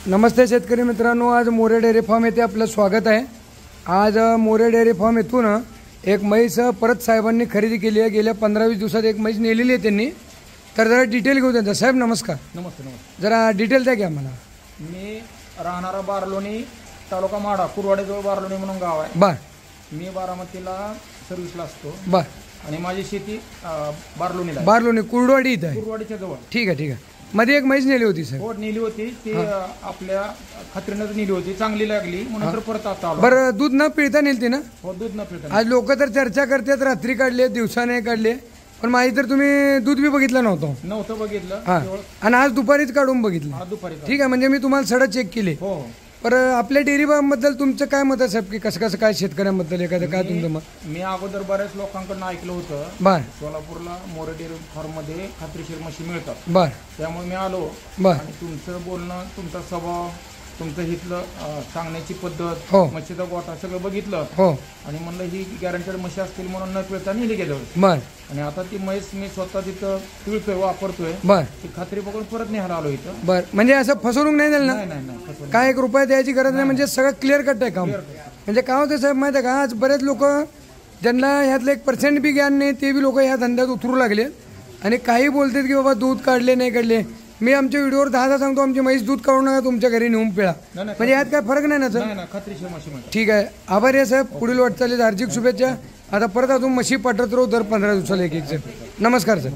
नमस्ते शेतकरी मित्रांनो, आज मोरे डेअरी फार्म येथे आपलं स्वागत आहे। आज मोरे डेअरी फार्म येथून एक म्हैस परत साहेबांनी खरेदी केली आहे। गेल्या 15-20 दिवसात एक म्हैस नेलेली आहे त्यांनी। तर जरा डिटेल घेऊ त्यांचा। साहेब नमस्कार। नमस्ते नमस्ते। जरा डिटेल द्या की आम्हाला। मी राहणारा बारलोणी, तालुका माढा, कुरवाडीजवळ बारलोणी म्हणून गाव आहे। बर। मी बारामतीला सर्व्हिसला असतो। बर। आणि माझी शेती बारलोणीला आहे। बारलोणी कुरवाडी इथं आहे। कुरवाडीच्या जवळ। ठीक आहे ठीक आहे। मध्ये एक म्हैस नेली होती साहेब। हो नेली होती ती, आपल्या खात्रीनं नेली होती, चांगली लागली म्हणून तर परत आता आलो। बरं, दूध न पिळता नेलती ना? हो दूध न पिळता। आज लोक तर चर्चा करतात रात्री काढले दिवसाने काढले, पण माझी तर तुम्ही दूध बी बघितलं नव्हतं बघितलं। हां, आणि आज दुपारीच काढून बघितलं। दुपारी। ठीक आहे, म्हणजे मी तुम्हाला सडा चेक केली। हो। पर आपल्या डेअरी बद्दल तुमचं काय मत आहे साहेब, की कसं कसं काय शेतकऱ्यांबद्दल एखादं काय तुमचं मत? मी अगोदर बऱ्याच लोकांकडून ऐकलं होतं, बर, सोलापूरला मोरे डेअरी फार्म मध्ये खात्रीशीर म्हशी मिळतात। बर, त्यामुळे मी आलो। बर। आणि तुमचं बोलणं, तुमचा स्वभाव, तुमचं इथलं सांगण्याची पद्धत, हो, म्हशीचा गोठा सगळं बघितलं। हो। आणि म्हणलं ही गॅरंटेड म्हशी असतील म्हणून न पिळता नेली गेलं। बर। आणि आता ती म्हैस मी स्वतः तिथं पिळतोय, वापरतोय। बर। ती खात्री बघून परत नेहायला आलो इथं। बर, म्हणजे असं फसवणूक नाही झालं ना? नाही नाही नाही, फसवणूक काय 1 रुपया द्यायची गरज नाही, म्हणजे सगळं क्लिअर कट आहे काम। म्हणजे काय होतं साहेब माहिती आहे का, आज बरेच लोक ज्यांना ह्यातलं 1% बी ज्ञान नाही ते बी लोक ह्या धंद्यात उतरू लागले आणि काही बोलतात की बाबा दूध काढले नाही काढले। मी आमच्या व्हिडिओवर 10दा सांगतो, आमची म्हैस दूध काढू नका, तुमच्या घरी नेऊन पिळा। म्हणजे यात काय फरक नाही ना सर? नाही, खात्रीशीर म्हशी मिळतात। ठीक आहे, आभारी आहे साहेब। पुढील वाटचालीस हार्दिक शुभेच्छा। आता परत अजून म्हशी पाठवत राहू दर 15 दिवसाला एक एक। नमस्कार सर।